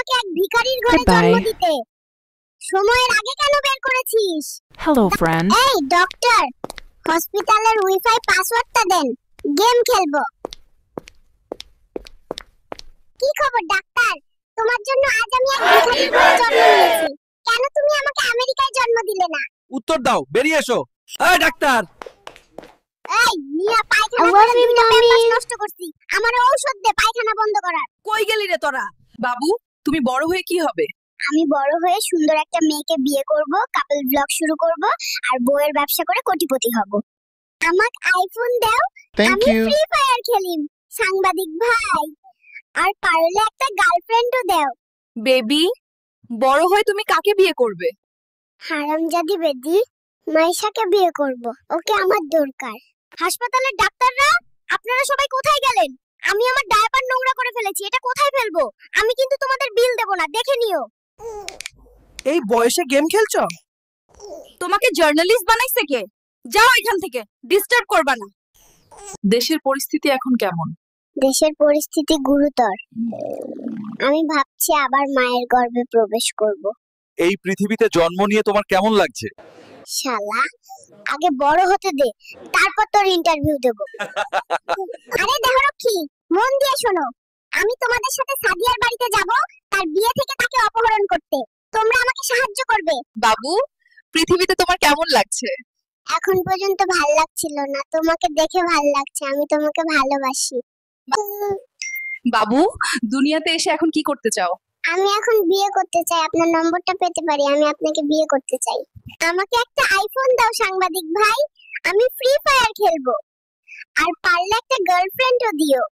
আমাকে এক ভিখারির ঘরে জন্ম দিতে। সময়ের আগে কেন বের করেছিস? Hello, friend. এই ডক্টর, হসপিটালের ওয়াইফাই পাসওয়ার্ডটা দেন, গেম খেলবো। কি খবর ডাক্তার? তোমার জন্য আজ আমি এক ভিখারির ঘরে জন্ম নিয়েছি। কেন তুমি আমাকে আমেরিকায় জন্ম দিলে না? উত্তর দাও, বেরিয়ে এসো। এই ডাক্তার, এই মিয়া পায়খানা করে বিভিন্ন প্যাম্পাস নষ্ট করছি। আমার ঔষধ দে পায়খানা বন্ধ করার। কই গেলি রে তোরা? বাবু, তুমি বড় হয়ে কি হবে? আমি বড় হয়ে সুন্দর একটা মেয়েকে বিয়ে করব, কাপল ব্লগ শুরু করব আর বইয়ের ব্যবসা করে কোটিপতি হব। আমাকে আইফোন দাও, আমি ফ্রি ফায়ার খেলিম। সাংবাদিক ভাই, আর পারলে একটা গার্লফ্রেন্ডও দাও। বেবি, বড় হয়ে তুমি কাকে বিয়ে করবে? হারামজাদি বেদি, মাইশাকে বিয়ে করব। ওকে আমার দরকার। হাসপাতালের ডাক্তাররা, আপনারা সবাই কোথায় গেলেন? আমি আমার ডায়াপার নোংরা করে ফেলেছি, এটা কোথায় ফেলবো? আমি কিন্তু তোমাদের বিল দেব না, দেখে নিও। এই বয়সে গেম খেলছো? তোমাকে জার্নালিস্ট বানাইছে কে? যাও এখান থেকে, ডিস্টার্ব করবা না। দেশের পরিস্থিতি এখন কেমন? দেশের পরিস্থিতি গুরুতর। আমি ভাবছি আবার মায়ের গর্ভে প্রবেশ করব। এই পৃথিবীতে জন্ম নিয়ে তোমার কেমন লাগছে? শালা, আগে বড় হতে দে, তারপর তোর ইন্টারভিউ দেব। আরে দেহরক্ষী, মন দিয়ে শোনো। আমি তোমাদের সাথে সাদিয়ার বাড়িতে যাব, তার বিয়ে থেকে তাকে অপহরণ করতে। তোমরা আমাকে সাহায্য করবে। বাবু, পৃথিবীতে তোমার কেমন লাগছে? এখন পর্যন্ত ভাল লাগছিল না, তোমাকে দেখে ভাল লাগছে। আমি তোমাকে ভালোবাসি। বাবু, দুনিয়াতে এসে এখন কি করতে চাও? আমি এখন বিয়ে করতে চাই। আপনার নম্বরটা পেতে পারি? আমি আপনাকে বিয়ে করতে চাই। আমাকে একটা আইফোন দাও সাংবাদিক ভাই, আমি ফ্রি ফায়ার খেলবো। আর পারলে একটা গার্লফ্রেন্ডও দিও।